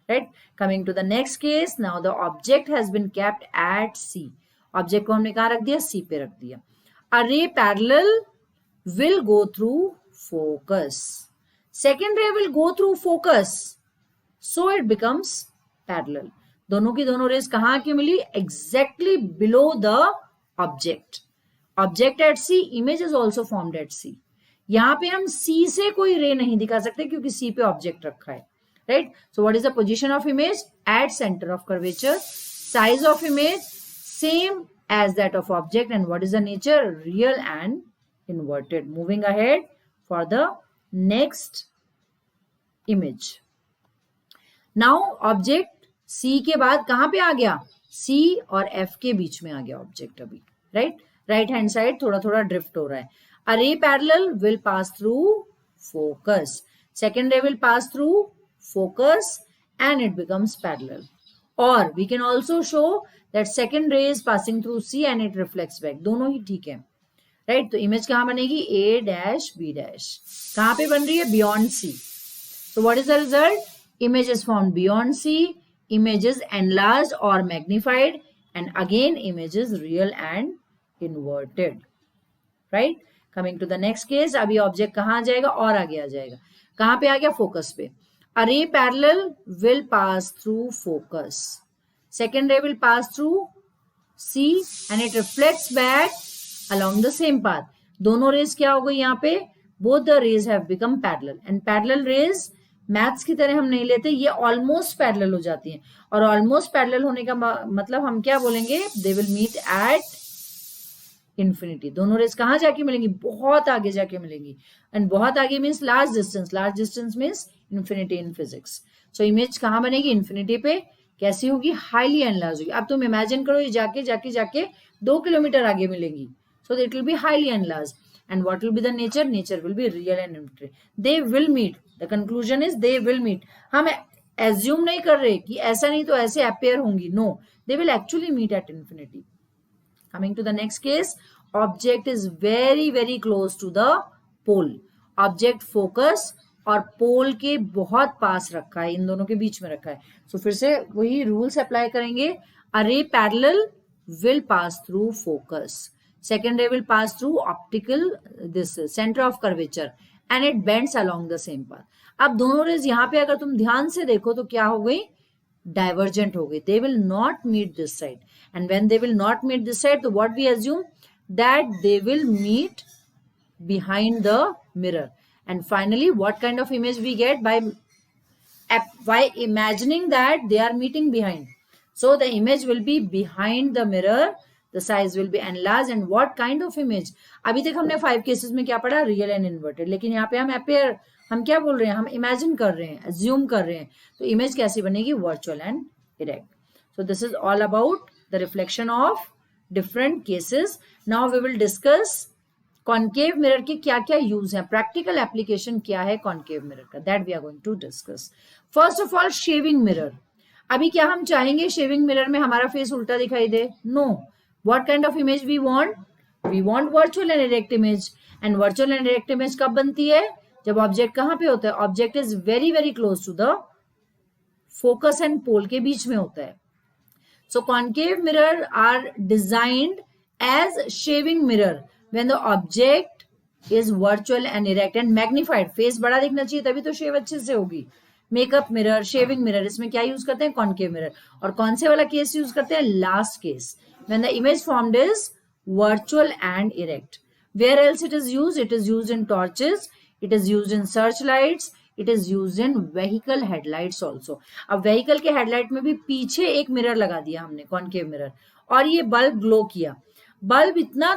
right. Coming to the next case, now the object has been kept at C. Object को हमने कहां रख दिया, सी पे रख दिया। A ray parallel will go through focus. Second ray will go through focus. So it becomes parallel. दोनों की दोनों रेस कहां आके मिली, exactly below the object. Object at C, image is also formed at C. यहां पे हम C से कोई रे नहीं दिखा सकते क्योंकि C पे ऑब्जेक्ट रखा है, right? So what is the position of image? At center of curvature. Size of image same as that of object, and what is the nature, real and inverted. Moving ahead for the next image. Now object C के बाद कहां पे आ गया, C और F के बीच में आ गया ऑब्जेक्ट अभी, राइट हैंड साइड थोड़ा थोड़ा ड्रिफ्ट हो रहा है। A ray parallel will pass through focus. Second ray will pass through focus and it becomes parallel. Or we can also show that second ray is passing through C and it reflects back. दोनों ही ठीक है, राइट। तो इमेज कहां बनेगी, A डैश B डैश। कहां पे बन रही है, beyond C. So what is the result? Image is formed beyond C. Image is enlarged or magnified, and again image is real and inverted, right? Coming to the next case, अभी ऑब्जेक्ट कहां जाएगा, और आगे आ जाएगा, कहां पे आ गया, फोकस पे। A ray parallel will pass through focus. Second ray will pass through C and it reflects back along the same path. दोनों रेज क्या हो गई यहाँ पे, both the rays have become parallel. And parallel rays maths की तरह हम नहीं लेते, ये ऑलमोस्ट पैरेलल हो जाती हैं। और ऑलमोस्ट पैरेलल होने का मतलब हम क्या बोलेंगे, they will meet at infinity. दोनों रेज कहां जाके मिलेंगी, बहुत आगे जाके मिलेंगी। एंड बहुत आगे means large distance means infinity in physics. So image कहां बनेगी, इंफिनिटी पे। कैसी होगी, हाईली एनलार्ज होगी। अब तुम इमेजिन करो ये जाके जाके जाके 2 किलोमीटर आगे मिलेंगी, so it will be highly enlarge. And what will be the nature, nature will be real and inverted. They will meet, the conclusion is they will meet. हम एज्यूम नहीं कर रहे कि ऐसा नहीं तो ऐसे अपेयर होंगी, no, they will actually meet at infinity. Coming to the next case, object is very very close to the pole. Object focus और पोल के बहुत पास रखा है, इन दोनों के बीच में रखा है। सो फिर से वही रूल्स अप्लाई करेंगे। A ray parallel will pass through focus. Second ray will pass through optical this center of curvature and it bends along the same path. अब दोनों रेज यहाँ पे अगर तुम ध्यान से देखो तो क्या हो गई, divergent हो गई. They will not meet this side, and when they will not meet this side, so what we assume that they will meet behind the mirror. And finally, what kind of image we get by imagining that they are meeting behind. So the image will be behind the mirror. The size will be enlarged. And what kind of image? अभी तक हमने 5 cases में क्या पढ़ा, रियल एंड इन्वर्टेड. लेकिन यहाँ पे हम अपेयर, हम क्या बोल रहे हैं, हम इमेजिन कर रहे हैं, अज्यूम कर रहे हैं. तो इमेज कैसी बनेगी, virtual and erect. So this is all about the reflection of different cases. Now we will discuss concave mirror के क्या क्या यूज हैं, प्रैक्टिकल एप्लीकेशन क्या है कॉन्केव मिरर का, that we are going to discuss. First of all, shaving mirror. अभी क्या हम चाहेंगे शेविंग मिरर में हमारा फेस उल्टा दिखाई दे? No. What kind of image we want? We want virtual and erect image. And virtual and erect image कब बनती है? जब ऑब्जेक्ट कहां पे होता है, object is very very close to the focus and pole के बीच में होता है. So concave mirror are designed as shaving mirror when the object is virtual and erect and magnified. Face बड़ा दिखना चाहिए तभी तो शेव अच्छे से होगी. मेकअप मिरर, शेविंग मिरर, इसमें क्या यूज करते हैं? Concave mirror. और कौन से वाला केस यूज करते हैं? Last case, when the image formed is virtual and erect. Where else it is used? It is used in torches, it is used in searchlights, it is used in vehicle headlights also. अब vehicle के headlight में भी पीछे एक मिरर लगा दिया हमने, कॉनकेव मिरर, और ये बल्ब ग्लो किया. बल्ब इतना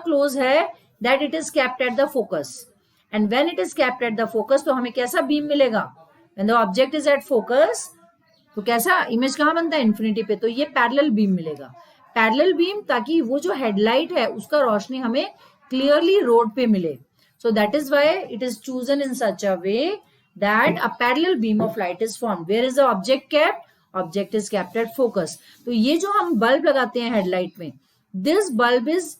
क्लोज है that it is kept at the focus. And when it is kept at the focus, तो हमें कैसा बीम मिलेगा? When the object is at focus, तो कैसा इमेज कहाँ बनता है? इन्फिनिटी पे. तो ये पैरेलल बीम मिलेगा. पैरेलल बीम, ताकि वो जो हेडलाइट है उसका रोशनी हमें क्लियरली रोड पे मिले. So that is why it is chosen in such a way that a parallel beam of light is formed. Where is the object kept? Object is kept at focus. तो ये जो हम बल्ब लगाते हैं हेडलाइट में, this bulb is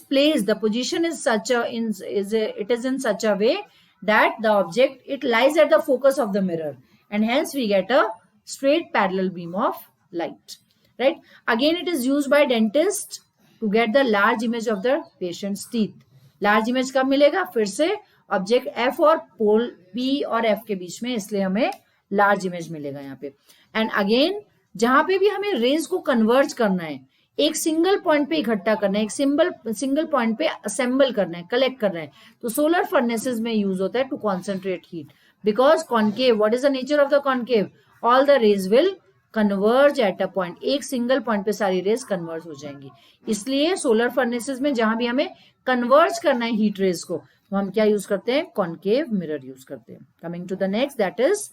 placed, the position is such it is in such a way that the object, it lies at the focus of the mirror, and hence we get a straight parallel beam of light. Right? Again, it is used by dentist to get the large image of the patient's teeth. Large image कब मिलेगा? फिर से ऑब्जेक्ट F और पोल B और F के बीच में, इसलिए हमें लार्ज इमेज मिलेगा यहाँ पे. एंड अगेन, जहां पे भी हमें रेज को कन्वर्ज करना है, एक सिंगल पॉइंट पे इकट्ठा करना है, एक सिंगल पॉइंट पे असेंबल करना है, कलेक्ट करना है, तो सोलर फर्नेसेस में यूज होता है to concentrate heat. Because concave, what is the nature of the concave? All the rays will converge at a point. एक सिंगल पॉइंट पे सारी रेज कन्वर्ज हो जाएंगी. इसलिए सोलर फर्नेसेस में जहां भी हमें कन्वर्ज करना है हीट रेज को, तो हम क्या यूज करते हैं? कॉनकेव मिरर यूज करते हैं. Coming to the next, that is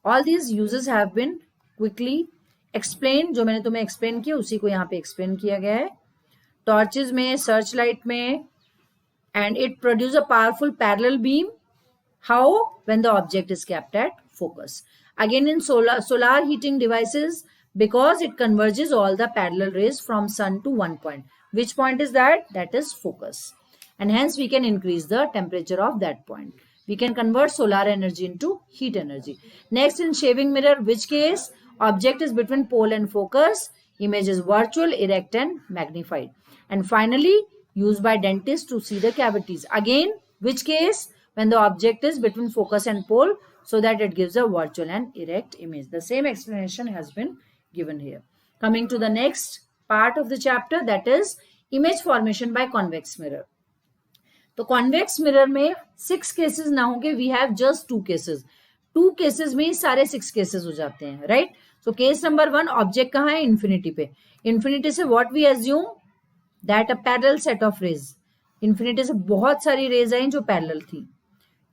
all these uses have been quickly explain. जो मैंने तुम्हें एक्सप्लेन किया उसी को यहाँ पे एक्सप्लेन किया गया है. टॉर्चेज में, सर्च लाइट में, and it produce a powerful parallel beam. How? When the object is kept eight focus. Again, in solar heating devices, because it converges all the parallel rays from sun to one point. Which point is that? That is focus. And hence we can increase the temperature of that point. We can convert solar energy into heat energy. Next, in shaving mirror, which case? Object is between pole and focus. Image is virtual, erect and magnified. And finally, used by dentists to see the cavities. Again, which case? When the object is between focus and pole, so that it gives a virtual and erect image. The same explanation has been given here. Coming to the next part of the chapter, that is image formation by convex mirror. तो convex mirror में 6 cases ना होंगे, we have just 2 cases. 2 cases में सारे 6 cases हो जाते हैं, right? So case number 1, object कहाँ है? Infinity पे. Infinity से what we assume? That a parallel set of rays. Infinity से बहुत सारी rays आई जो parallel थी.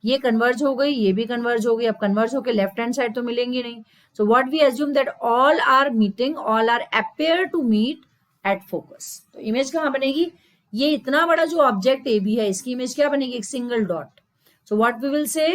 ये कन्वर्ज हो गई, ये भी कन्वर्ज हो गई. अब कन्वर्ज होकर लेफ्ट हैंड साइड तो मिलेंगी नहीं. So what we assume that all are meeting, all are appear to meet at focus. तो इमेज कहाँ बनेगी? ये इतना बड़ा जो ऑब्जेक्ट ए बी है, इसकी इमेज क्या बनेगी? एक single dot. So what we will say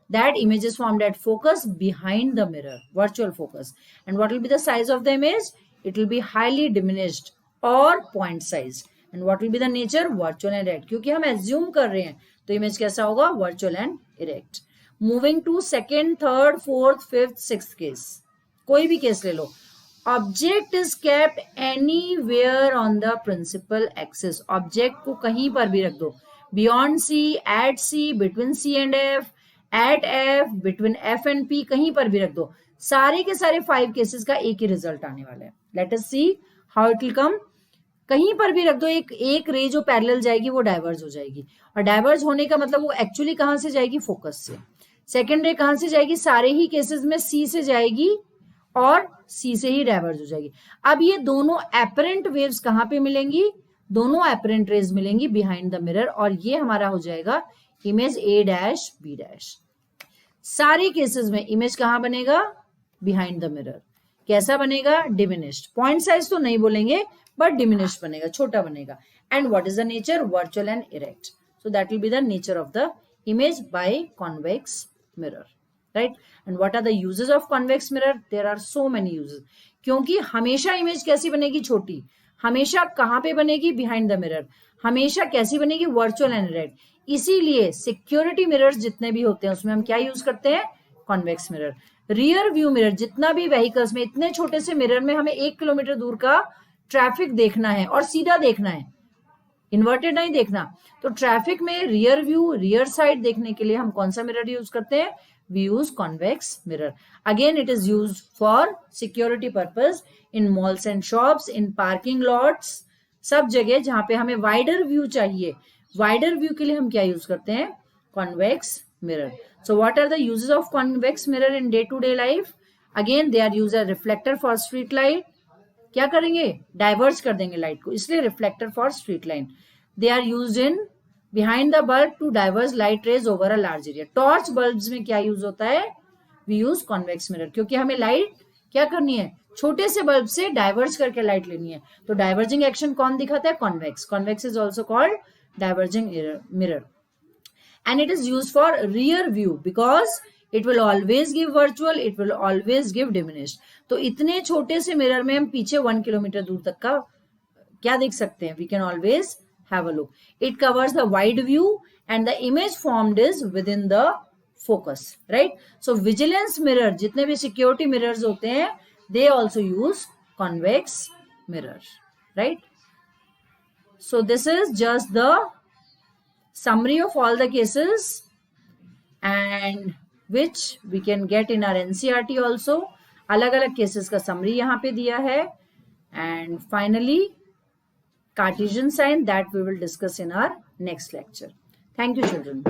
that image is formed at focus behind the mirror, virtual focus. And what will be the size of the image? It will be highly diminished और point size. And what will be the nature? Virtual and erect. क्योंकि हम एज्यूम कर रहे हैं तो इमेज कैसा होगा? Virtual and erect. Moving to second, third, fourth, fifth, sixth case. कोई भी केस ले लो. Object is kept anywhere on the principal axis. Object को कहीं पर भी रख दो, beyond C, at C, between C and F, at F, between F and P, कहीं पर भी रख दो. सारे के सारे 5 केसेस का एक ही रिजल्ट आने वाला है. Let us see how it will come. कहीं पर भी रख दो, एक रे जो पैरेलल जाएगी वो डाइवर्ज हो जाएगी. और डाइवर्ज होने का मतलब वो एक्चुअली कहां से जाएगी? फोकस से. सेकेंड रे कहां से जाएगी? सारे ही केसेस में सी से जाएगी और सी से ही डाइवर्ज हो जाएगी. अब ये दोनों एपरेंट वेव्स कहां पे मिलेंगी? दोनों एपरेंट रेज मिलेंगी बिहाइंड द मिरर, और ये हमारा हो जाएगा image A dash B dash. सारे केसेस में इमेज कहां बनेगा? Behind the mirror. कैसा बनेगा? डिमिनिश्ड. पॉइंट साइज तो नहीं बोलेंगे, बट डिमिनिश्ड बनेगा, छोटा बनेगा. And what is the nature? Virtual and erect. So that will be the nature of the image by convex mirror, right? And what are the uses of convex mirror? There are so many uses. क्योंकि हमेशा इमेज कैसी बनेगी? छोटी. हमेशा कहाँ पे बनेगी? Behind the mirror. हमेशा कैसी बनेगी? Virtual and erect. इसीलिए सिक्योरिटी मिरर्स जितने भी होते हैं उसमें हम क्या यूज करते हैं? Convex mirror. Rear view mirror, जितना भी व्हीकल्स में, इतने छोटे से मिरर में हमें 1 किलोमीटर दूर का ट्रैफिक देखना है और सीधा देखना है. इन्वर्टेड नहीं देखना। तो ट्रैफिक में रियर व्यू, रियर साइड देखने के लिए हम कौन सा मिरर यूज करते हैं? We use convex mirror. Again it is use for security purpose in malls and shops, in parking lots, सब जगह जहां पे हमें वाइडर व्यू चाहिए, वाइडर व्यू के लिए हम क्या यूज करते हैं? Convex mirror. So what are the uses of convex mirror in day to day life? Again they are use as reflector for street light. क्या करेंगे? डाइवर्ज कर देंगे लाइट को, इसलिए reflector for street line. They are use in behind the bulb to diverge light rays over a large area. Torch bulbs में क्या यूज होता है? वी यूज कॉन्वेक्स मिरर, क्योंकि हमें लाइट क्या करनी है? छोटे से बल्ब से डाइवर्ज करके लाइट लेनी है। तो डाइवर्जिंग एक्शन कौन दिखाता है? Convex. Convex is also called diverging mirror. And it is used for rear view because it will always give virtual, it will always give diminished. तो इतने छोटे से मिरर में हम पीछे 1 किलोमीटर दूर तक का क्या देख सकते हैं? We can always have a look. It covers the wide view and the image formed is within the focus, right? So vigilance mirror, जितने भी security mirrors होते हैं, they also use convex mirror, right? So this is just the summary of all the cases and which we can get in our NCERT also. अलग अलग cases का summary यहाँ पे दिया है, and finally Cartesian sign that we will discuss in our next lecture. Thank you children.